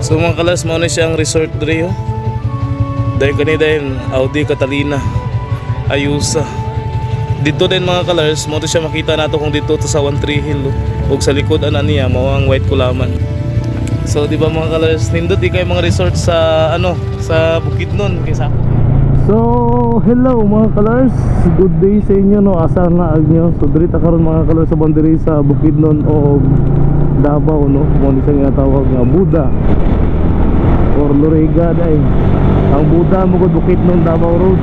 So mga kalas, mao na siyang resort dre oh. Dahil kanina din Audi Catalina Ayusa. Dito din mga kalars, mo to siya makita nato kung dito to sa 13 Hill ug sa likod ana niya mao ang White Kulaman. So di ba mga kalars, nindot di kay mga resort sa sa Bukidnon kay Sakop. So hello mga kalars, good day sa inyo no, asa na agyo. So diri ta karon mga kalars sa boundary sa Bukidnon o Davao no, mo ni siya tawag nga Buda or Loriga day. Ang Buda mo gud Bukidnon Davao Road.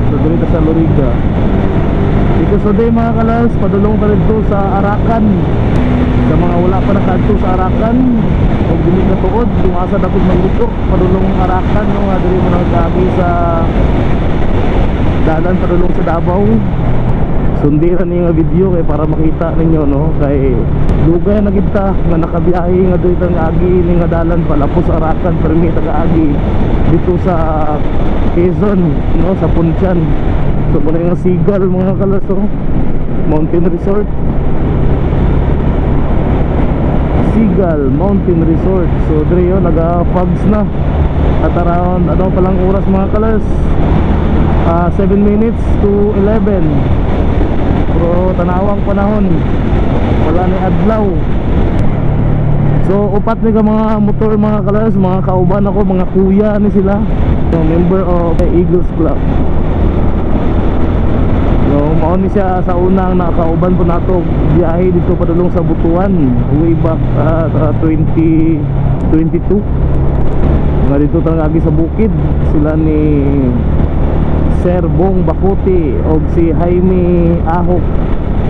So diri ta sa Loriga. Dito sa day mga kalas, padulong ta dito sa Arakan. Sa mga wala pa nakadto sa Arakan o dili na tuod, kung asa dapat mangutok, padulong Arakan no, nga diri mo nagkagi sa dalan padulong sa Davao. Sundiran niyo nga video kay para makita ninyo no, kay dugay na gid ta nga nakabiyahe nga dito nga agi ni nga dalan palapos Arakan permi taga-agi dito sa Quezon no, sa Punchan. So muna yung Sigal mga kalas oh. Mountain Resort, Sigal Mountain Resort. So dire yun, naga-fogs na. At around ano palang oras mga kalas, 7 minutes to 11. Pero tanawang panahon, wala ni adlaw. So upat ni ka mga motor mga kalas, mga kauban ako, mga kuya ni sila, so, member of Eagles Club. So mao ni siya sa unang nakauban po nato biyahe dito padulong sa Butuan way back 2022. Nga dito talagi sa bukid sila ni Sir Bong Bakuti o si Jaime Ahok.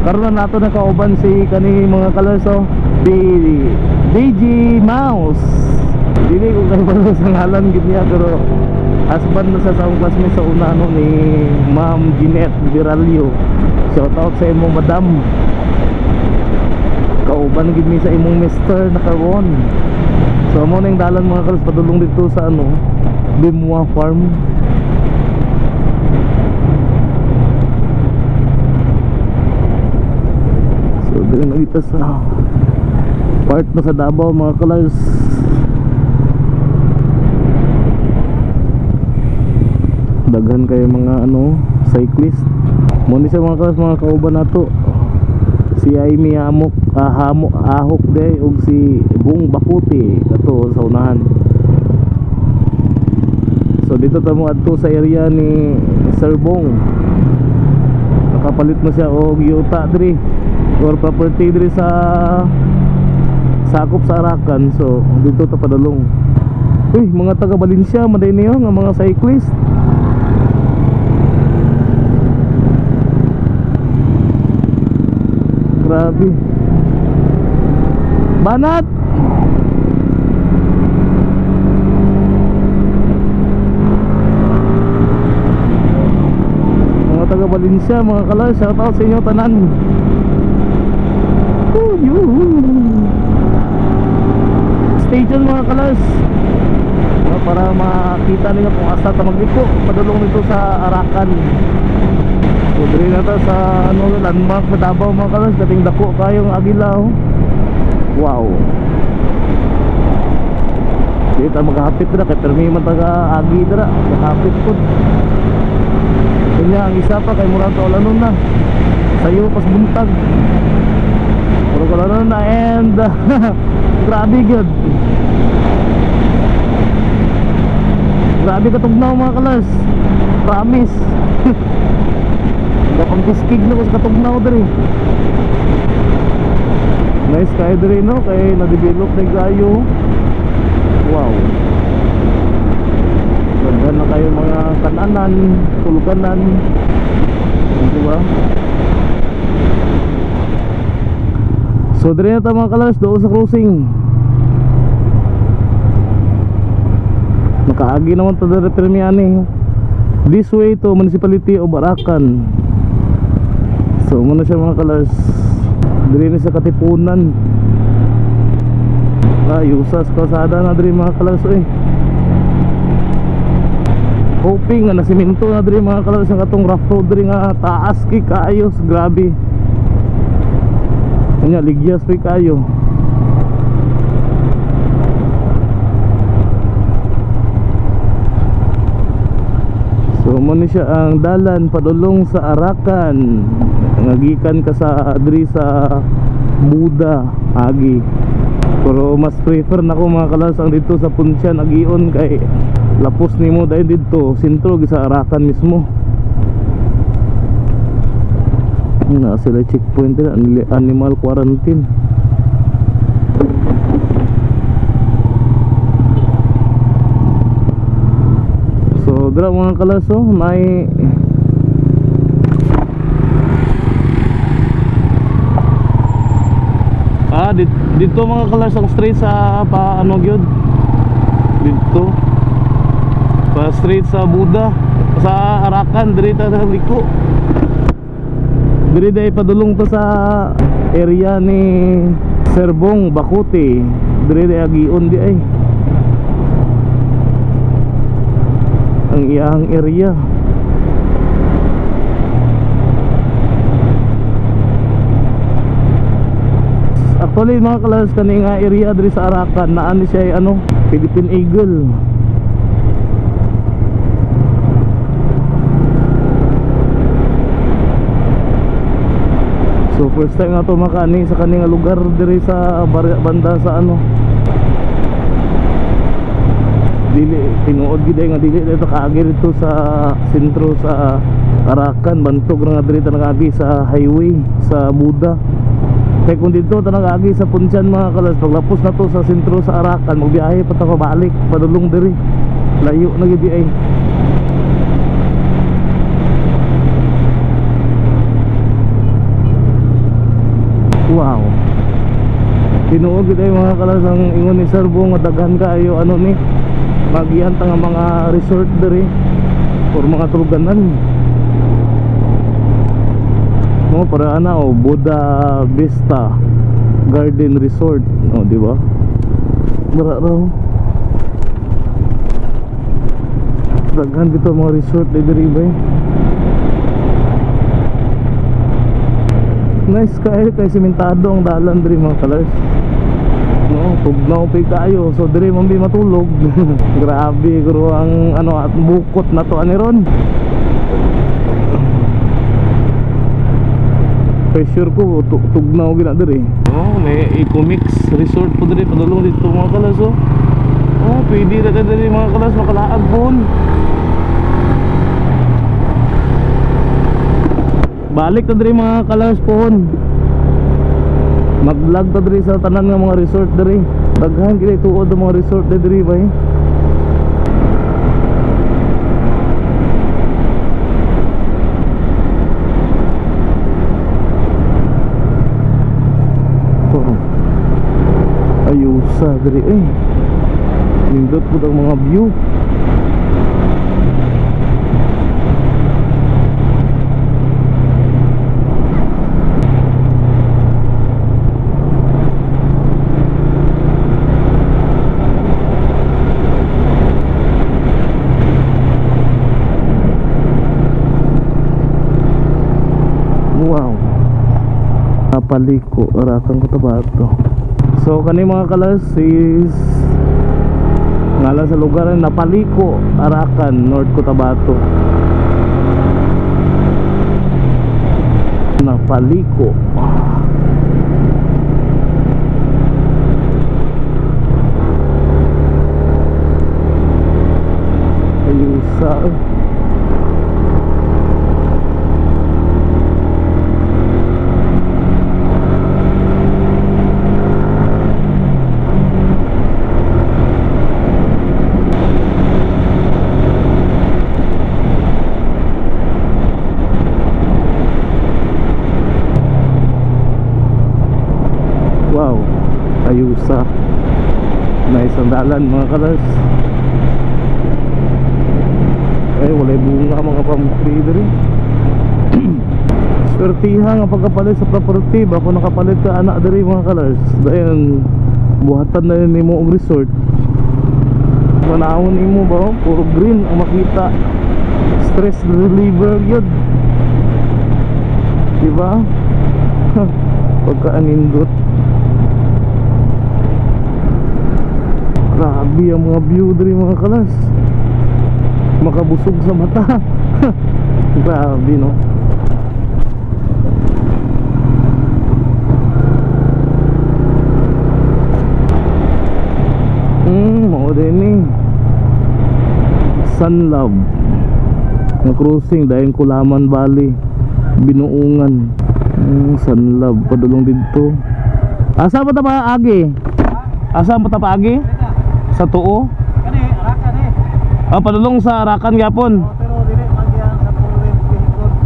Karon na nato nakauban si kani mga kalerso, si DJ Mouse. Dili ko kay balo sa ngalan gid niya, pero husband na sa classmate sa una no, ni Ma'am Jeanette Viralio. Shout out sa imong madam. Kauban gid mi sa imong mister na karon. So mo na yung dalan mga kalos padulong dito sa Bimwa Farm. So dito na dito sa part na sa Davao mga kalos. Daghan kayo mga cyclist. Muna siya mga kalas, mga kauban nato, si Jaime Ahok day ug si Bong Bakuti ato sa unahan. So dito tamo adto sa area ni Sir Bong. Nakapalit mo siya og yuta diri or property diri sa sakop sa Arakan. So dito ta padulong. Uy, mga taga Valencia maday niyo nga mga cyclist. Grabe. Banat. Mga taga Valencia mga kalas, shout out sa inyo tanan. Stay tuned mga kalas, para makita niyo kung asa ta magliko padulong nito sa Arakan. So diri na ta sa landmark na Davao mga kalas, dating dako kayong Agila oh. Wow. Dito ta maghapit dira kay permi man taga Agi dira, maghapit pud. Kanya ang isa pa kay murang kaulanon na. Sayo pas buntag. Pero kaulanon na and grabe good. Grabe katugnaw mga kalas. Promise. Kapag kiskig na ko sa katugnaw diri. Nice kayo diri no, kay na-develop na gayo. Wow. Ganda na kayo mga kananan, tulukanan. Diba? So diri na ta mga kalas, doon sa crossing. Nakaagi naman ta diri permiani. This way to Municipality of Arakan. So muna siya mga kalas, diri na sa Katipunan. Ayusas kalsada na diri mga kalas eh. Hoping nga nasiminto na diri mga kalas ang atong rough road diri nga taas kay kaayos, grabe. Kanya ligyas pa kayo. mo ni siya ang dalan padulong sa Arakan. Ngagikan ka sa adri sa Buda agi. Pero mas prefer nako mga kalas ang dito sa Punsyan agion kay lapos nimo dahil dito sentro sa Arakan mismo. Na sila checkpoint nila, animal quarantine. So dra mga kalaso may dito mga kalas ang straight sa pa ano gyud dito pa straight sa Buda sa Arakan diri ta sa liko. Diri day padulong to sa area ni Serbong Bacote. Diri day agion di ay ang iyang area. Actually mga kalas kani nga area diri sa Arakan naa ni siya ay ano Philippine Eagle. So first time nga to makani sa kaning lugar diri sa banda sa ano dili tinuod gid nga dili dito kaagi dito sa sentro sa Arakan bantog nga diri ta nagagi sa highway sa Buda. Kaya kung dito ta nagagi sa Punsyan mga kalas paglapos na to sa sentro sa Arakan magbiyahe pa ta pabalik padulong diri layo na gid ay. Wow. Tinuod gid ay mga kalas ang ingon ni Serbo nga daghan kaayo ano ni magihan ta nga mga resort diri or mga tuluganan. Mo para ana o Buda Vista Garden Resort, oh di ba? Dara raw. Daghan dito mga resort diri ba? Nice kayo kay sementado ang dalan diri mga kalas. No, tugnaw pay kayo. So diri man bi matulog. Grabe guro ang ano at bukot na to ani ron. Pressure ko tugnaw gina diri. Oh, may Ecomix Resort po diri padulong dito mga kalas oh. Oh, pwede ra diri mga kalas makalaag pon. Balik ta diri mga kalas pohon. Mag-vlog ta diri sa tanan nga mga resort diri. Daghan gid tuod ang mga resort diri bay. Oh. Ayusa diri eh. Nindot pud ang mga view. Paliko Arakan Cotabato. So kani mga kalas is ngala sa lugar na Paliko Arakan North Cotabato. Paliko ayusa. Wow, ayusa. Nice ang dalan mga kalas. Eh, walay bunga mga pamukri diri. Swertiha nga pagkapalit sa property. Bako nakapalit ka anak diri mga kalas. Dahil buhatan na yun nimo og resort. Manahon imo ba? Puro green ang makita. Stress reliever yun. Diba? Pagkaanindot. Grabe ang mga view diri mga kalas. Makabusog sa mata. Grabe, no? Mao din eh. Sunlove na cruising dahil Kulaman Valley, Binuungan. Sunlove padulong dito. Asa pa ta pa agi? Asa pa ta pa agi? Sa tuo? Kani Arakan eh. Ah, padulong sa Arakan gyapon. Pero dili magian sa four-wheel vehicle.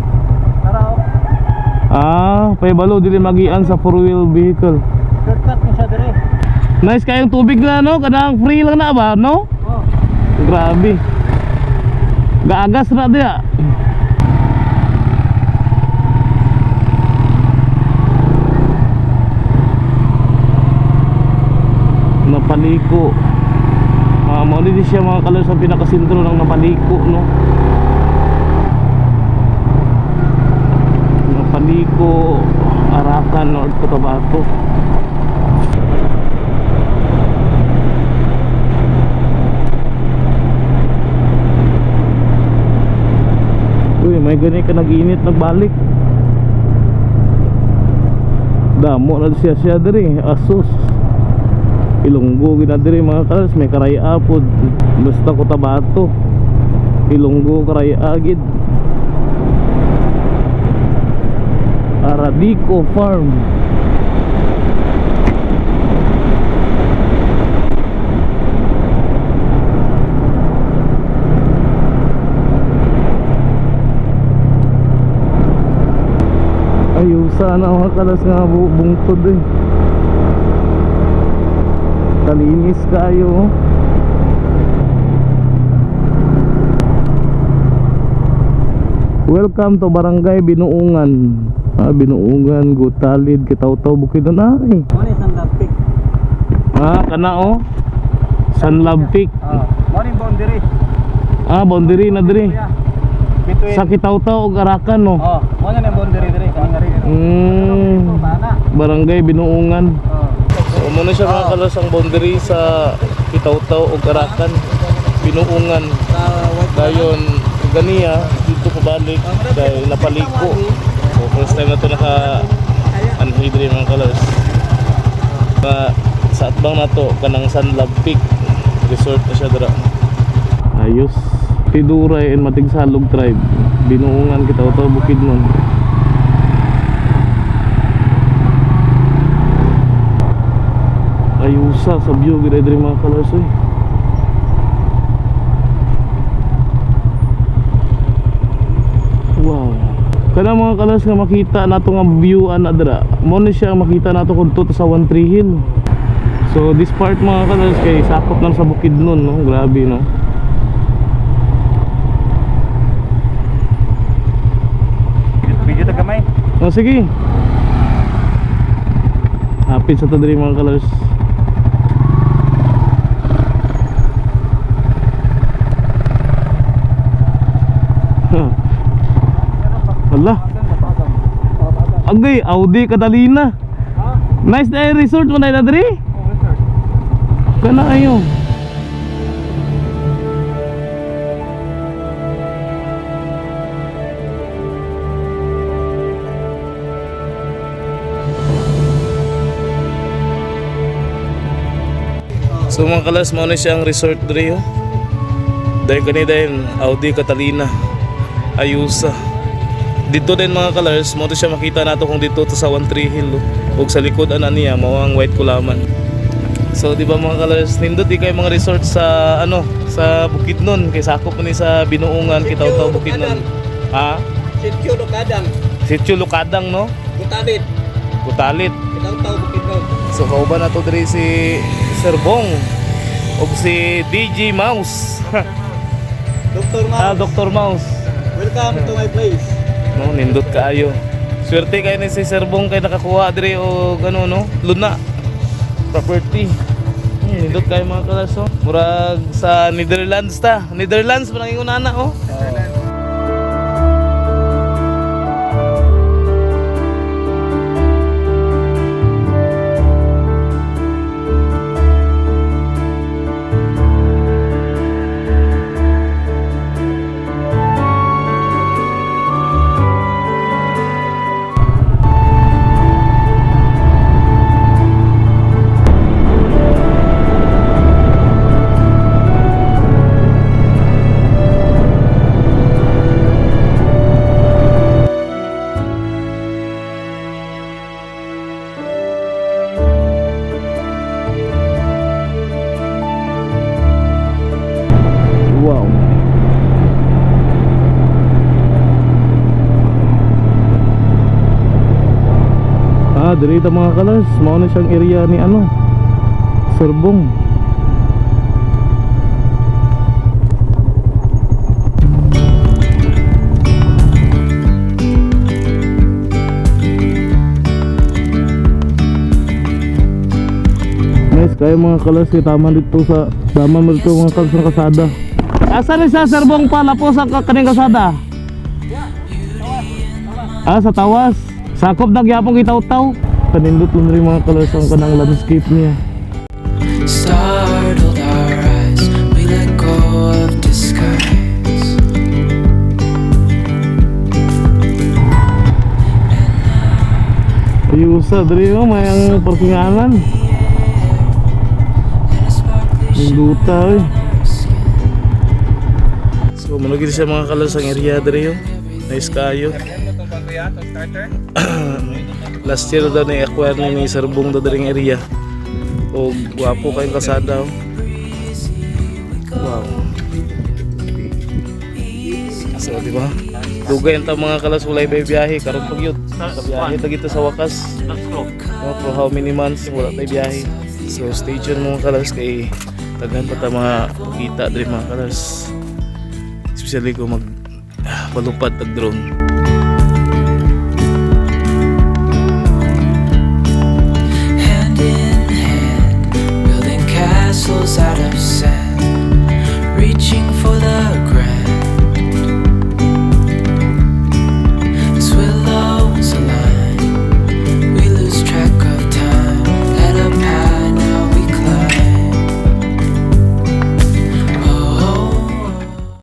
Tara. Paibalo dili magian sa 4-wheel vehicle. Shortcut ni siya dire. Nice kayong tubig na, no? Kanang free lang na ba, no? Oh. Grabe. Gaagas na dia. Napaliko. Mao din siya mga kalor sa pinakasentro ng Napaliko, no? Napaliko, Arakan, North Cotabato. Uy, may gani ka nag-init, nagbalik. Damo na siya diri, Asus. Ilonggo gina diri mga kalas, may karaya pod. Basta Cotabato. Ilonggo karaya gid. Aradico Farm. Ayaw sana mga kalas nga bungtod eh. Kalinis kayo. Welcome to Barangay Binuungan. Binuungan, Gutalid, Kitaw-taw, Bukidnon ay. Mo ni Sunlove Peak. Kana oh. Sunlove Peak. Mo ni boundary. Boundary na diri. Between Sa Kitaw-taw ug Arakan no. mo ni boundary dire kani rin. Barangay Binuungan. Oh. Muna siya mga kalas ang boundary sa Kitaw-taw ug Arakan, Binuungan. Dayon ganiya dito pabalik dahil Napaliko. So first time na to naka-anhidri mga kalas. Sa atbang na to kanang Sunlove Peak resort na siya dira. Ayos. Tiduray and Matigsalog Tribe, Binuungan, Kitaw-taw, Bukidnon. Ayusa sa view gid diri mga kalas eh. Wow. Kana mga kalas nga makita nato nga view ana dira. Mo ni siya makita nato kun to sa One Tree Hill. So this part mga kalas kay sakop na sa Bukidnon, no. Grabe, no. Video ta gamay. Sige. Hapit sa to diri mga kalas. Wala. Agay, Audi Catalina. Nice na resort mo na diri. Kana ayo. So mga kalas, mo na siyang resort diri oh. Dahil kanina din Audi Catalina, Ayusa. Dito din mga kalas, mo na siya makita nato kung dito to sa One Tree Hill oh. Ug sa likod ana niya mao ang White Kulaman. So di ba mga kalas, nindot di kay mga resort sa sa Bukidnon kay sakop ni sa Binuungan, Kitaw-taw, Bukidnon. Sitio Lukadang. Sitio Lukadang, no? Gutalit. Gutalit. Kitaw-taw Bukidnon. So kauban nato diri si Sir Bong ug si DJ Mouse. Dr. Mouse. Dr. Mouse. Welcome to my place. No, nindot kaayo. Swerte kay ni si Sir Bong kay nakakuha diri og ano no, luna property. Nindot kay mga kalaso. Murag sa Netherlands ta. Netherlands man ang ingon ana oh. diri ta mga kalars, mao na siyang area ni ano, Surbong. Nice kayo mga kalars, kay tama dito sa mo dito mga kalars ng kasada. Asa ni sa Surbong pala po sa kaning kasada? Sa tawas. Sakop na gyapon gitaw-taw. Kanindot lang rin mga kalars ang kanang landscape niya. Startled our eyes, we let go of disguise. Ayusa, dali mo, may ang parkinganan. Ninduta eh. So, manugin siya mga kalars ang area dali yun. Nice kayo. Last year daw na-acquire ni Surbong daw daling area. O guwapo kayong kasada. Wow. So diba? Dugay ang mga kalas walay biyahe. Karon pag yun biyahe tagito sa wakas. For how many months wala tayo biyahe. So stay tuned mga kalas. Kay taghan pa ta mga kita diri mga kalas. Especially kung mag palupad tag drone.